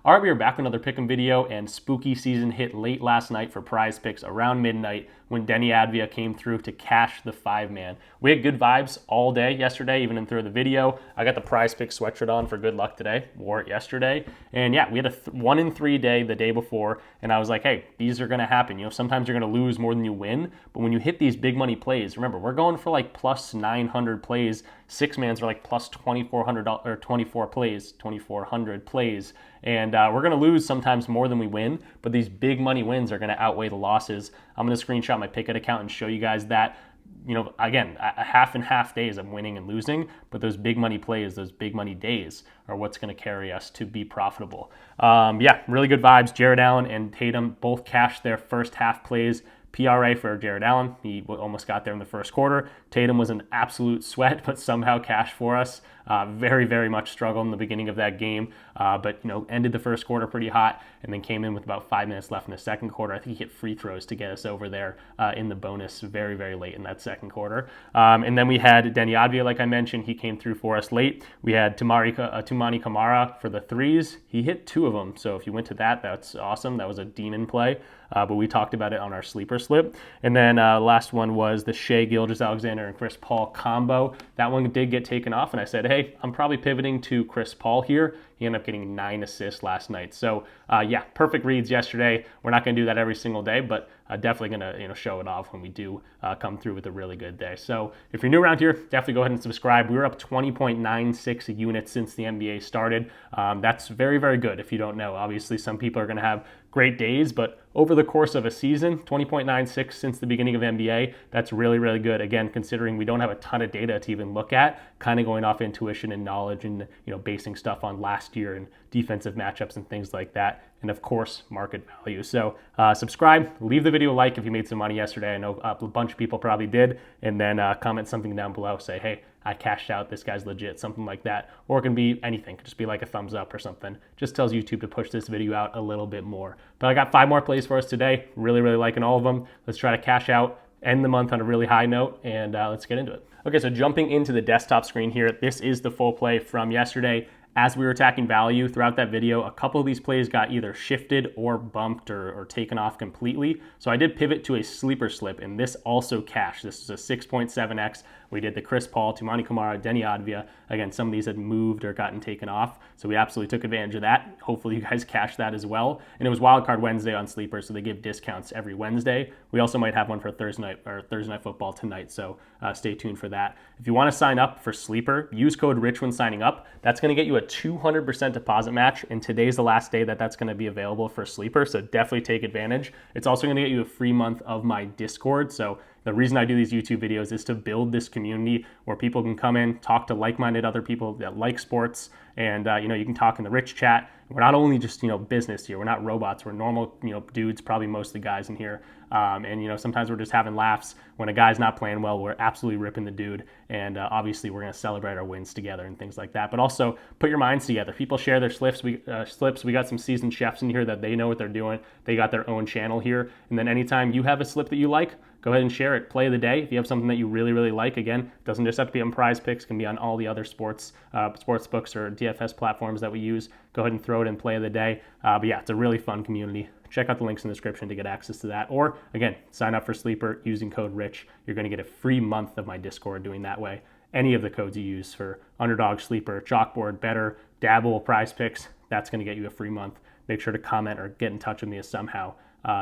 All right, we are back with another pick'em video, and spooky season hit late last night for PrizePicks around midnight when Denny Advia came through to cash the 5-man. We had good vibes all day yesterday, even in through the video. I got the PrizePicks sweatshirt on for good luck today, wore it yesterday. And yeah, we had a 1 in 3 day the day before, and I was like, hey, these are gonna happen. You know, sometimes you're gonna lose more than you win, but when you hit these big money plays, remember, we're going for like plus 900 plays. 6-mans are like plus 2,400 or 2,400 plays. And we're going to lose sometimes more than we win, but these big money wins are going to outweigh the losses. I'm going to screenshot my Pickett account and show you guys that. You know, again, a half and half days of winning and losing, but those big money plays, those big money days are what's going to carry us to be profitable. Yeah, really good vibes. Jared Allen and Tatum both cashed their first half plays. PRA for Jared Allen, he almost got there in the first quarter. Tatum was an absolute sweat, but somehow cashed for us. Very, very much struggled in the beginning of that game, but you know, ended the first quarter pretty hot, and then came in with about 5 minutes left in the second quarter. I think he hit free throws to get us over there in the bonus very, very late in that second quarter. And then we had Denny Advia, like I mentioned, he came through for us late. We had Tumani Kamara for the threes. He hit 2 of them, so if you went to that, that's awesome. That was a demon play. But we talked about it on our sleeper slip. And then last one was the Shea Gilgeous-Alexander and Chris Paul combo. That one did get taken off, and I said, hey, I'm probably pivoting to Chris Paul here. He ended up getting 9 assists last night. So yeah, perfect reads yesterday. We're not going to do that every single day, but definitely going to show it off when we do come through with a really good day. So if you're new around here, definitely go ahead and subscribe. We were up 20.96 units since the NBA started. That's very, very good if you don't know. Obviously, some people are going to have great days, but over the course of a season, 20.96 since the beginning of NBA, that's really, really good. Again, considering we don't have a ton of data to even look at, kind of going off intuition and knowledge and basing stuff on last year and defensive matchups and things like that. And of course, market value. So subscribe, leave the video a like if you made some money yesterday. I know a bunch of people probably did. And then comment something down below. Say, hey, I cashed out, this guy's legit, something like that. Or it can be anything. It could just be like a thumbs up or something. Just tells YouTube to push this video out a little bit more. But I got 5 more plays for us today. Really, really liking all of them. Let's try to cash out, end the month on a really high note, and let's get into it. Okay, so jumping into the desktop screen here, this is the full play from yesterday. As we were attacking value throughout that video, a couple of these plays got either shifted or bumped or taken off completely. So I did pivot to a sleeper slip, and this also cashed. This is a 6.7x. We did the Chris Paul, Tumani Kamara, Denny Advia. Again, some of these had moved or gotten taken off, so we absolutely took advantage of that. Hopefully you guys cashed that as well. And it was Wildcard Wednesday on Sleeper, so they give discounts every Wednesday. We also might have one for Thursday night football tonight, so stay tuned for that. If you want to sign up for Sleeper, use code RICH when signing up. That's going to get you a 200% deposit match, and today's the last day that's going to be available for Sleeper, so definitely take advantage. It's also going to get you a free month of my Discord, so the reason I do these YouTube videos is to build this community where people can come in, talk to like-minded other people that like sports, and you can talk in the Rich chat. We're not only just business here. We're not robots. We're normal dudes, probably mostly guys in here. And sometimes we're just having laughs. When a guy's not playing well, we're absolutely ripping the dude. And obviously we're going to celebrate our wins together and things like that. But also put your minds together. People share their slips. We got some seasoned chefs in here that they know what they're doing. They got their own channel here. And then anytime you have a slip that you like, go ahead and share it. Play of the day. If you have something that you really, really like, again, it doesn't just have to be on PrizePicks. It can be on all the other sportsbooks or DFS platforms that we use. Go ahead and throw it in play of the day. But yeah, it's a really fun community. Check out the links in the description to get access to that. Or again, sign up for Sleeper using code RICH. You're going to get a free month of my Discord doing that way. Any of the codes you use for Underdog, Sleeper, Chalkboard, Betr, Dabble, PrizePicks, that's going to get you a free month. Make sure to comment or get in touch with me somehow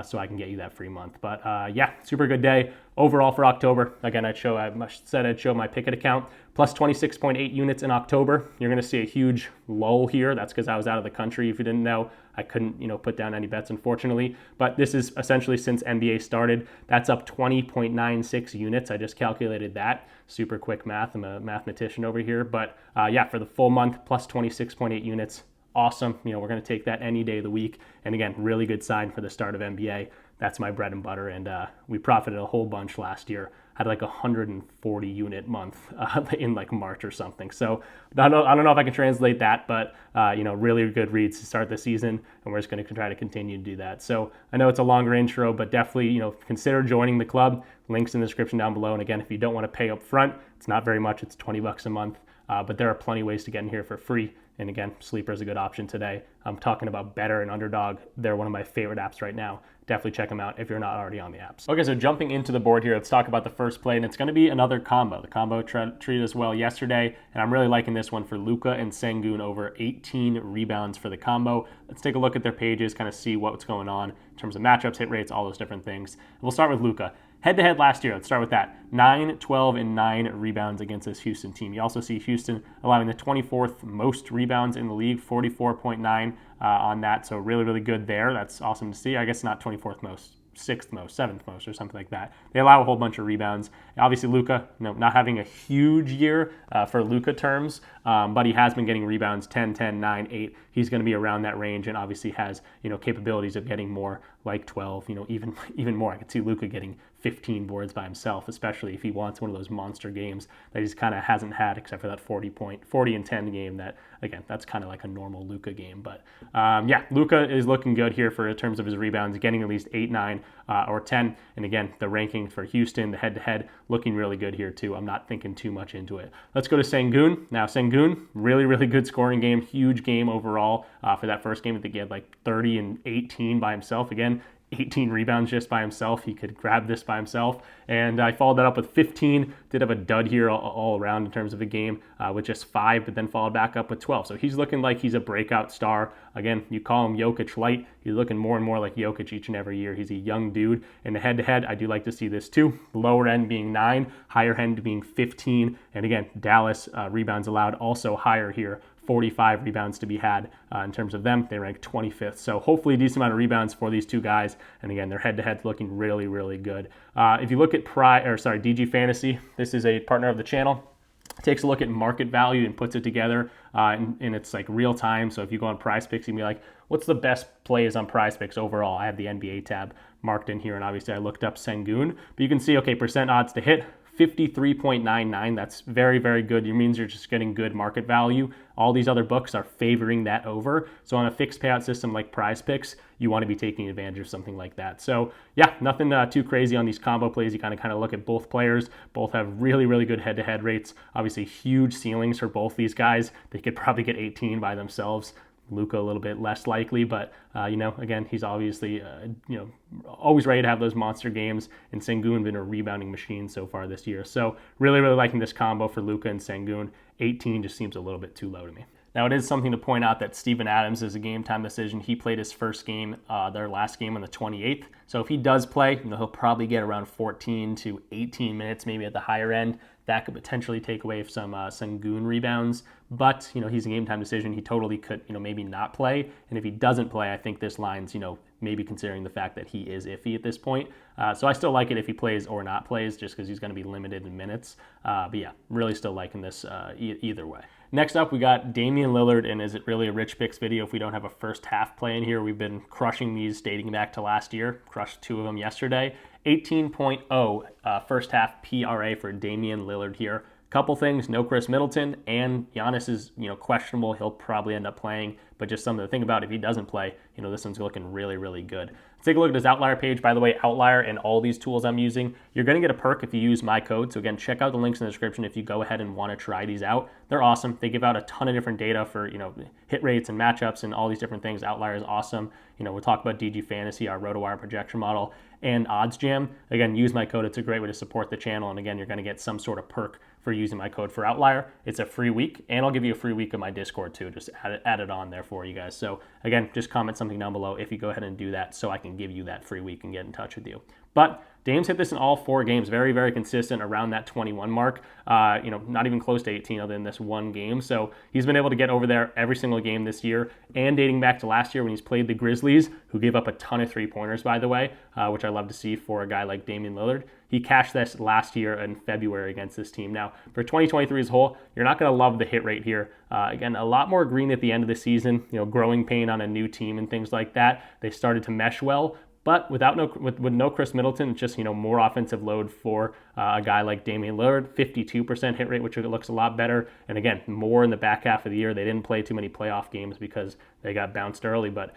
so I can get you that free month. But yeah, super good day overall for October. Again, I said I'd show my Pickett account, plus 26.8 units in October. You're going to see a huge lull here. That's because I was out of the country. If you didn't know, I couldn't put down any bets, unfortunately. But this is essentially since NBA started. That's up 20.96 units. I just calculated that. Super quick math. I'm a mathematician over here. But yeah, for the full month, plus 26.8 units. Awesome. We're going to take that any day of the week. And again, really good sign for the start of NBA. That's my bread and butter. And we profited a whole bunch last year. Had like 140 unit month in like March or something. So I don't know if I can translate that, but really good reads to start the season, and we're just going to try to continue to do that. So I know it's a longer intro, but definitely consider joining the club. Links in the description down below. And again, if you don't want to pay up front, it's not very much. It's $20 a month. But there are plenty of ways to get in here for free. And again, Sleeper is a good option today. I'm talking about Betr and Underdog. They're one of my favorite apps right now. Definitely check them out if you're not already on the apps. Okay, so jumping into the board here, let's talk about the first play, and it's going to be another combo. The combo treated us well yesterday, and I'm really liking this one for Luca and Sengun over 18 rebounds for the combo. Let's take a look at their pages, kind of see what's going on in terms of matchups, hit rates, all those different things. We'll start with Luca. Head-to-head last year, let's start with that. 9, 12, and 9 rebounds against this Houston team. You also see Houston allowing the 24th most rebounds in the league, 44.9 on that. So really, really good there. That's awesome to see. I guess not 24th most, 6th most, 7th most, or something like that. They allow a whole bunch of rebounds. Obviously, Luca, not having a huge year for Luca terms, but he has been getting rebounds 10, 10, 9, 8. He's going to be around that range and obviously has, capabilities of getting more like 12, even more. I could see Luca getting 15 boards by himself, especially if he wants one of those monster games that he's kind of hasn't had except for that 40 and 10 game that, again, that's kind of like a normal Luca game. But Luca is looking good here in terms of his rebounds, getting at least 8, 9, or 10. And again, the ranking for Houston, the head-to-head, looking really good here too. I'm not thinking too much into it. Let's go to Sengun. Now, Sengun, really, really good scoring game, huge game overall for that first game. I think he had like 30 and 18 by himself. Again, 18 rebounds just by himself. He could grab this by himself. And I followed that up with 15. Did have a dud here all around in terms of a game with just 5, but then followed back up with 12. So he's looking like he's a breakout star. Again, you call him Jokic light. He's looking more and more like Jokic each and every year. He's a young dude. And the head-to-head, I do like to see this too. Lower end being 9, higher end being 15. And again, Dallas rebounds allowed also higher here. 45 rebounds to be had in terms of them. They rank 25th. So hopefully a decent amount of rebounds for these two guys. And again, their head-to-head's looking really, really good. If you look at DG Fantasy, this is a partner of the channel. Takes a look at market value and puts it together and it's like real time. So if you go on PrizePicks, you can be like, what's the best plays on PrizePicks overall? I have the NBA tab marked in here, and obviously I looked up Sengun. But you can see, okay, percent odds to hit, 53.99. That's very, very good. It means you're just getting good market value. All these other books are favoring that over. So on a fixed payout system like PrizePicks, you want to be taking advantage of something like that. So yeah, nothing too crazy on these combo plays. You kind of look at both players. Both have really, really good head-to-head rates. Obviously huge ceilings for both these guys. They could probably get 18 by themselves. Luca a little bit less likely, but again, he's obviously always ready to have those monster games, and Sengun been a rebounding machine so far this year. So really, really liking this combo for Luca and Sengun. 18 just seems a little bit too low to me. Now, it is something to point out that Steven Adams is a game-time decision. He played his first game, their last game on the 28th. So if he does play, he'll probably get around 14 to 18 minutes, maybe at the higher end. That could potentially take away some Sengun rebounds. But, he's a game-time decision. He totally could, maybe not play. And if he doesn't play, I think this line's, maybe considering the fact that he is iffy at this point. So I still like it if he plays or not plays, just because he's going to be limited in minutes. But yeah, really still liking this either way. Next up, we got Damian Lillard, and is it really a Rich Picks video if we don't have a first half play in here? We've been crushing these dating back to last year. Crushed 2 of them yesterday. 18.0 first half PRA for Damian Lillard here. Couple things, no Chris Middleton, and Giannis is questionable. He'll probably end up playing, but just something to think about if he doesn't play. This one's looking really, really good. Let's take a look at his outlier page. By the way, outlier and all these tools I'm using, you're going to get a perk if you use my code. So again, check out the links in the description if you go ahead and want to try these out. They're awesome. They give out a ton of different data for hit rates and matchups and all these different things. Outlier is awesome. We'll talk about DG Fantasy, our RotoWire projection model, and OddsJam. Again, use my code. It's a great way to support the channel. And again, you're going to get some sort of perk for using my code for Outlier. It's a free week, and I'll give you a free week of my Discord too. Just add it on there for you guys. So again, just comment something down below if you go ahead and do that so I can give you that free week and get in touch with you. But Dame's hit this in all 4 games, very, very consistent around that 21 mark. Not even close to 18 other than this one game. So he's been able to get over there every single game this year, and dating back to last year when he's played the Grizzlies, who gave up a ton of 3-pointers, by the way, which I love to see for a guy like Damian Lillard. He cashed this last year in February against this team. Now, for 2023 as a whole, you're not going to love the hit rate here. Again, a lot more green at the end of the season, growing pain on a new team and things like that. They started to mesh well. But with no Chris Middleton, it's just more offensive load for a guy like Damian Lillard. 52% hit rate, which looks a lot better. And again, more in the back half of the year. They didn't play too many playoff games because they got bounced early. But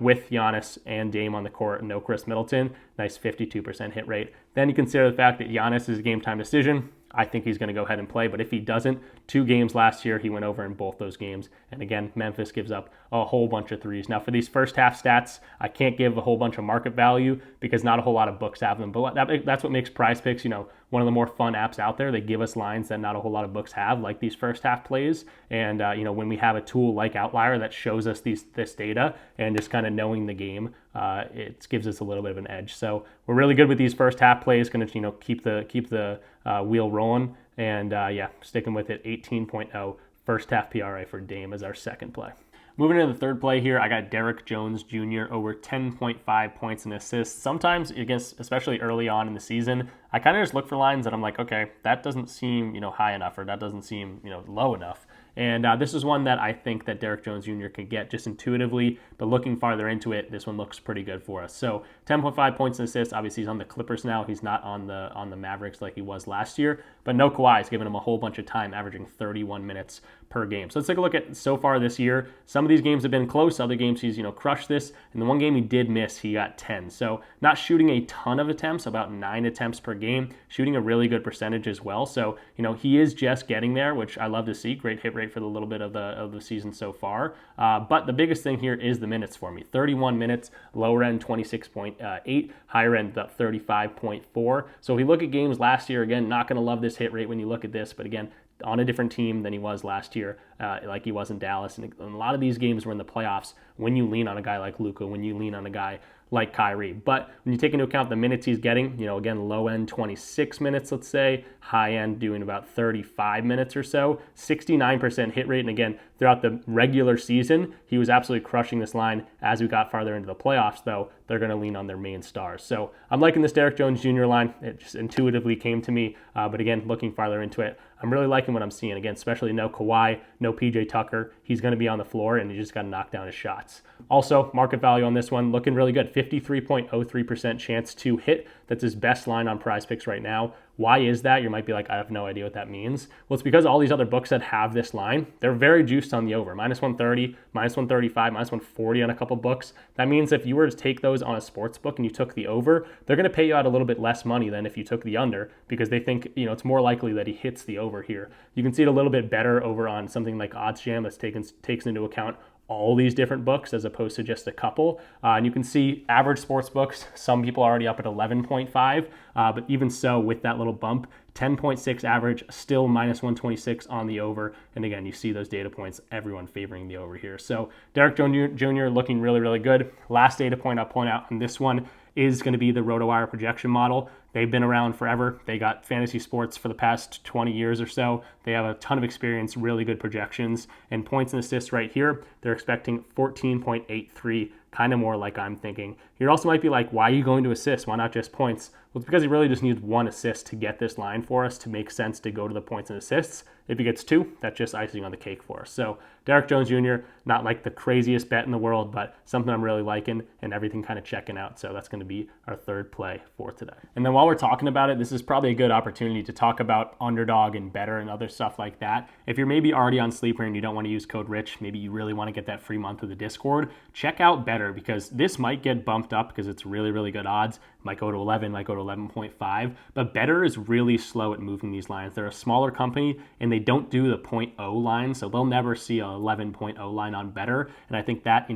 with Giannis and Dame on the court, and no Chris Middleton, nice 52% hit rate. Then you consider the fact that Giannis is a game time decision. I think he's going to go ahead and play. But if he doesn't, 2 games last year, he went over in both those games. And again, Memphis gives up a whole bunch of threes. Now, for these first half stats, I can't give a whole bunch of market value because not a whole lot of books have them. But that's what makes PrizePicks, one of the more fun apps out there. They give us lines that not a whole lot of books have, like these first half plays. And, when we have a tool like Outlier that shows us this data and just kind of knowing the game, it gives us a little bit of an edge. So we're really good with these first half plays. Going to, keep the wheel rolling. And, sticking with it, 18.0 first half PRA for Dame as our second play. Moving into the third play here, I got Derrick Jones Jr. over 10.5 points and assists. Sometimes, especially early on in the season, I kind of just look for lines that I'm like, okay, that doesn't seem, high enough, or that doesn't seem, low enough. And this is one that I think that Derrick Jones Jr. can get just intuitively, but looking farther into it, this one looks pretty good for us. So 10.5 points and assists. Obviously, he's on the Clippers now. He's not on the Mavericks like he was last year, but no Kawhi's giving him a whole bunch of time, averaging 31 minutes per game. So let's take a look at so far this year. Some of these games have been close. Other games he's crushed this. And the one game he did miss, he got 10. So not shooting a ton of attempts, about 9 attempts per game, shooting a really good percentage as well. So he is just getting there, which I love to see. Great hit rate for the little bit of the season so far. But the biggest thing here is the minutes for me. 31 minutes, lower end 26.8, higher end 35.4. So if we look at games last year, again, not going to love this hit rate when you look at this, but again, on a different team than he was last year, like he was in Dallas. And a lot of these games were in the playoffs when you lean on a guy like Luca, when you lean on a guy like Kyrie. But when you take into account the minutes he's getting, again, low end 26 minutes, let's say, high end doing about 35 minutes or so, 69% hit rate. And again, throughout the regular season, he was absolutely crushing this line. As we got farther into the playoffs, though, they're going to lean on their main stars. So I'm liking this Derrick Jones Jr. line. It just intuitively came to me. But again, looking farther into it, I'm really liking what I'm seeing. Again, especially no Kawhi, no PJ Tucker. He's going to be on the floor, and he just got to knock down his shots. Also, market value on this one looking really good. 53.03% chance to hit. That's his best line on PrizePicks right now. Why is that? You might be like, I have no idea what that means. Well, it's because all these other books that have this line, they're very juiced on the over. Minus 130, minus 135, minus 140 on a couple books. That means if you were to take those on a sports book and you took the over, they're going to pay you out a little bit less money than if you took the under, because they think, it's more likely that he hits the over here. You can see it a little bit better over on something like OddsJam that takes into account all these different books as opposed to just a couple. And you can see average sports books, some people are already up at 11.5, but even so, with that little bump, 10.6 average, still minus 126 on the over. And again, you see those data points, everyone favoring the over here. So Derrick Jones Jr. looking really, really good. Last data point I'll point out on this one is going to be the RotoWire projection model. They've been around forever. They got fantasy sports for the past 20 years or so. They have a ton of experience, really good projections. And points and assists right here, they're expecting 14.83, kind of more like I'm thinking. You also might be like, why are you going to assists? Why not just points? Well, it's because he really just needs one assist to get this line for us to make sense to go to the points and assists. If he gets 2, that's just icing on the cake for us. So Derrick Jones Jr., not like the craziest bet in the world, but something I'm really liking and everything kind of checking out. So that's going to be our third play for today. And then while we're talking about it, this is probably a good opportunity to talk about Underdog and Betr and other stuff like that. If you're maybe already on Sleeper and you don't want to use code RICH, maybe you really want to get that free month of the Discord, check out Betr, because this might get bumped up because it's really, really good odds. Might go to 11, might go to 11.5, but Betr is really slow at moving these lines. They're a smaller company and they don't do the 0.0 line, so they'll never see a 11.0 line on Betr, and I think that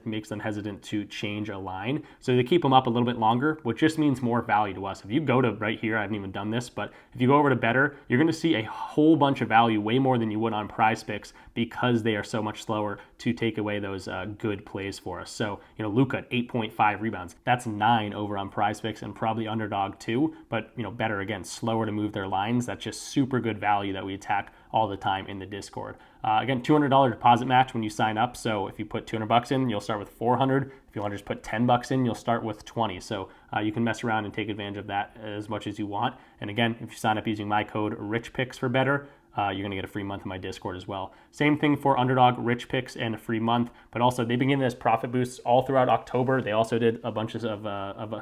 makes them hesitant to change a line. So they keep them up a little bit longer, which just means more value to us. If you go to right here, I haven't even done this, but if you go over to Betr, you're going to see a whole bunch of value, way more than you would on PrizePicks, because they are so much slower to take away those good plays for us. So Luca at 8.5 rebounds, that's 9 over on PrizePicks and probably Underdog too, but Betr, again, slower to move their lines. That's just super good value that we attack all the time in the Discord. Again, $200 deposit match when you sign up. So if you put $200 in, you'll start with 400. If you want to just put $10 in, you'll start with 20. So you can mess around and take advantage of that as much as you want. And again, if you sign up using my code RichPicks for Betr, you're going to get a free month in my Discord as well. Same thing for Underdog, RichPicks, and a free month. But also, they begin as profit boosts all throughout October. They also did a bunch of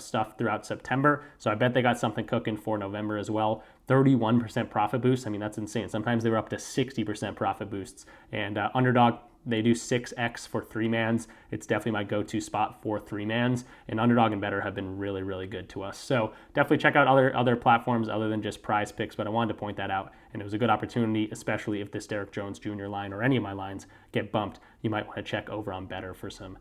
stuff throughout September. So I bet they got something cooking for November as well. 31% profit boost. I mean, that's insane. Sometimes they were up to 60% profit boosts. And Underdog, They do 6x for 3-mans. It's definitely my go-to spot for 3-mans. And Underdog and Betr have been really, really good to us. So definitely check out other platforms other than just PrizePicks, but I wanted to point that out. And it was a good opportunity, especially if this Derrick Jones Jr. line or any of my lines get bumped. You might want to check over on Betr for some,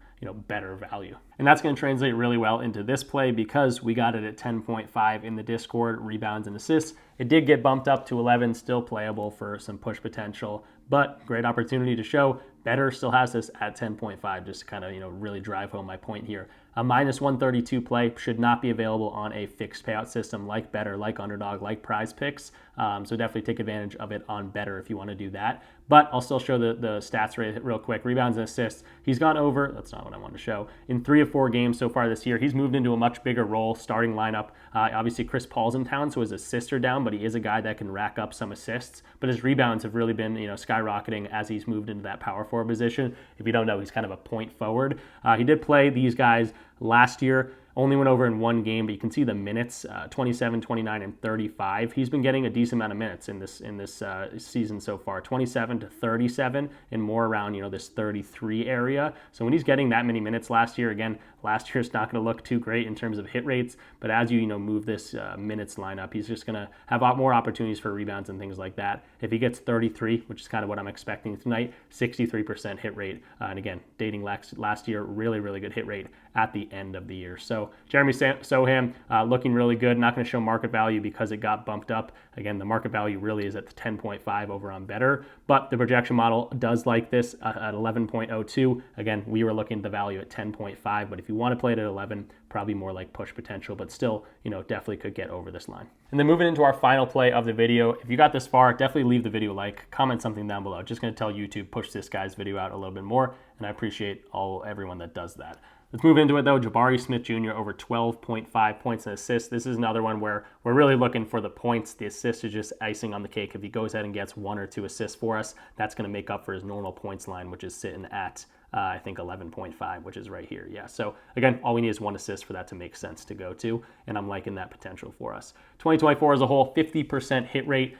better value. And that's going to translate really well into this play because we got it at 10.5 in the Discord, rebounds and assists. It did get bumped up to 11, still playable for some push potential, but great opportunity to show. Betr still has this at 10.5, just to kind of, really drive home my point here. A minus 132 play should not be available on a fixed payout system like Betr, like Underdog, like PrizePicks. So definitely take advantage of it on Betr if you want to do that. But I'll still show the stats real quick. Rebounds and assists. He's gone over, that's not what I wanted to show, in 3 of 4 games so far this year. He's moved into a much bigger role, starting lineup. Obviously, Chris Paul's in town, so his assists are down, but he is a guy that can rack up some assists. But his rebounds have really been, skyrocketing as he's moved into that power forward position. If you don't know, he's kind of a point forward. He did play these guys last year. Only went over in 1 game, but you can see the minutes, 27, 29, and 35. He's been getting a decent amount of minutes in this season so far, 27 to 37, and more around this 33 area. So when he's getting that many minutes last year, again, last year's not going to look too great in terms of hit rates, but as you move this minutes lineup, he's just going to have a lot more opportunities for rebounds and things like that. If he gets 33, which is kind of what I'm expecting tonight, 63% hit rate, and again, dating last year, really, really good hit rate at the end of the year. So Jeremy Sochan looking really good. Not going to show market value because it got bumped up. Again, the market value really is at the 10.5 over on Betr, but the projection model does like this at 11.02. Again, we were looking at the value at 10.5, but if you want to play it at 11, probably more like push potential, but still, definitely could get over this line. And then moving into our final play of the video, if you got this far, definitely leave the video a like, comment something down below. Just going to tell YouTube, push this guy's video out a little bit more, and I appreciate everyone that does that. Let's move into it though. Jabari Smith Jr. over 12.5 points and assists. This is another one where we're really looking for the points. The assist is just icing on the cake. If he goes ahead and gets 1 or 2 assists for us, that's going to make up for his normal points line, which is sitting at I think 11.5, which is right here. Yeah, so again, all we need is 1 assist for that to make sense to go to, and I'm liking that potential for us. 2024 as a whole, 50% hit rate.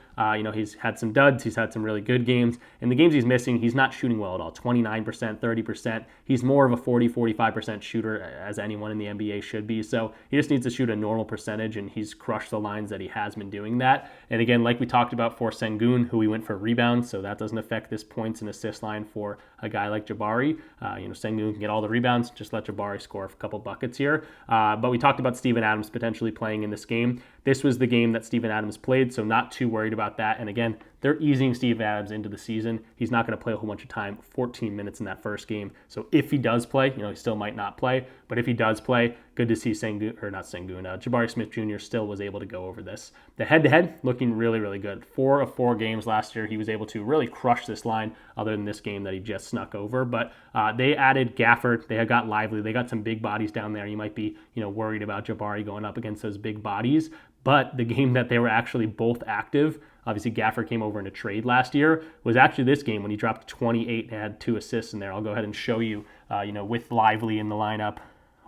He's had some duds. He's had some really good games. In the games he's missing, he's not shooting well at all. 29%, 30%. He's more of a 40, 45% shooter as anyone in the NBA should be. So he just needs to shoot a normal percentage, and he's crushed the lines that he has been doing that. And again, like we talked about for Sengun, who we went for rebounds, so that doesn't affect this points and assist line for a guy like Jabari. Sengun can get all the rebounds. Just let Jabari score a couple buckets here. But we talked about Steven Adams potentially playing in this game. This was the game that Steven Adams played, so not too worried about that. And again, they're easing Steve Adams into the season. He's not going to play a whole bunch of time, 14 minutes in that first game. So if he does play, he still might not play. But if he does play, good to see Jabari Smith Jr. still was able to go over this. The head-to-head looking really, really good. 4 of 4 games last year, he was able to really crush this line other than this game that he just snuck over. But they added Gafford. They had got Lively. They got some big bodies down there. You might be worried about Jabari going up against those big bodies. But the game that they were actually both active, obviously Gafford came over in a trade last year, was actually this game when he dropped 28 and had 2 assists in there. I'll go ahead and show you, with Lively in the lineup,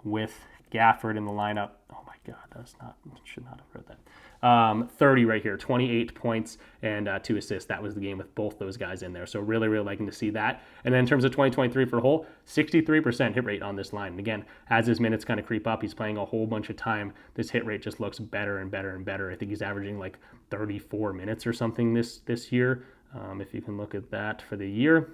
with Gafford in the lineup. Oh my God, should not have wrote that. 30 right here, 28 points and 2 assists. That was the game with both those guys in there. So really, really liking to see that. And then in terms of 2023 for a whole, 63% hit rate on this line. And again, as his minutes kind of creep up, he's playing a whole bunch of time. This hit rate just looks better and better and better. I think he's averaging like 34 minutes or something this year. If you can look at that for the year.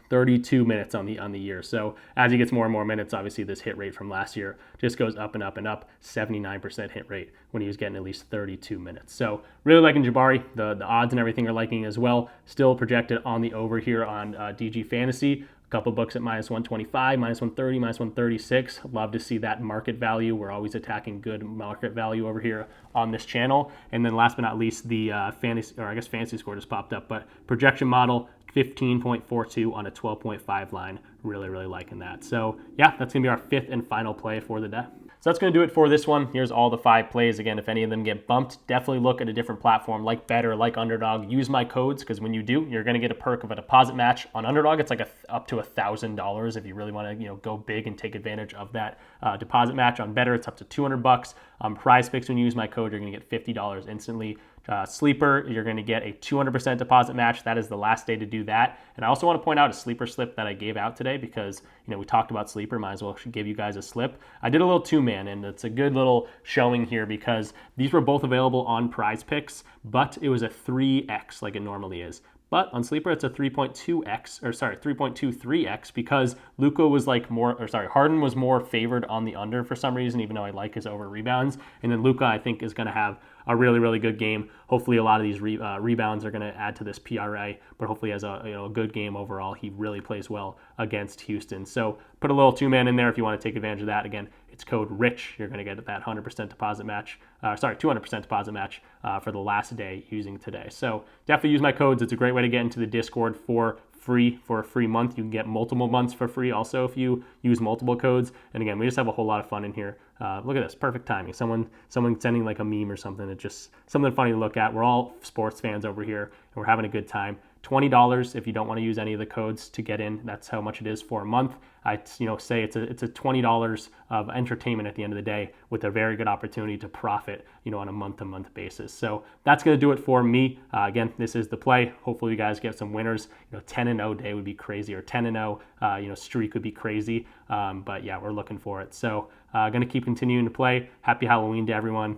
32 minutes on the year. So as he gets more and more minutes, obviously this hit rate from last year just goes up and up and up. 79% hit rate when he was getting at least 32 minutes. So really liking Jabari. The odds and everything are liking as well. Still projected on the over here on DG Fantasy. A couple books at minus 125, minus 130, minus 136. Love to see that market value. We're always attacking good market value over here on this channel. And then last but not least, the fantasy score just popped up, but projection model 15.42 on a 12.5 line. Really, really liking that. So yeah, that's gonna be our 5th and final play for the day. So that's going to do it for this one. Here's all the 5 plays. Again, if any of them get bumped, definitely look at a different platform like Betr, like Underdog. Use my codes because when you do, you're going to get a perk of a deposit match. On Underdog, it's like up to $1,000 if you really want to go big and take advantage of that deposit match. On Betr, it's up to $200. On PrizePicks, when you use my code, you're going to get $50 instantly. Sleeper, you're going to get a 200% deposit match. That is the last day to do that. And I also want to point out a sleeper slip that I gave out today because, we talked about sleeper. Might as well give you guys a slip. I did a little two-man, and it's a good little showing here because these were both available on PrizePicks, but it was a 3x like it normally is. But on Sleeper, it's a 3.23x because Luca was Harden was more favored on the under for some reason, even though I like his over rebounds. And then Luca, I think, is going to have a really, really good game. Hopefully, a lot of these rebounds are going to add to this PRA, but hopefully, as a good game overall, he really plays well against Houston. So put a little two-man in there if you want to take advantage of that. Again, it's code RICH. You're going to get that 100% deposit match. 200% deposit match for the last day using today. So definitely use my codes. It's a great way to get into the Discord for free for a free month. You can get multiple months for free also if you use multiple codes. And again, we just have a whole lot of fun in here. Look at this, perfect timing. Someone sending like a meme or something. It's just something funny to look at. We're all sports fans over here, and we're having a good time. $20 if you don't want to use any of the codes to get in. That's how much it is for a month. I say it's a $20 of entertainment at the end of the day with a very good opportunity to profit on a month-to-month basis. So that's going to do it for me. Again, this is the play. Hopefully you guys get some winners. 10-0 day would be crazy, or 10-0 streak would be crazy. But yeah, we're looking for it. So going to keep continuing to play. Happy Halloween to everyone.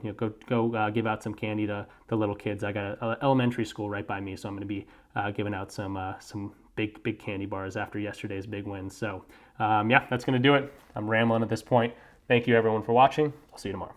Go give out some candy to the little kids. I got an elementary school right by me, so I'm going to be giving out some big candy bars after yesterday's big win. So yeah, that's going to do it. I'm rambling at this point. Thank you everyone for watching. I'll see you tomorrow.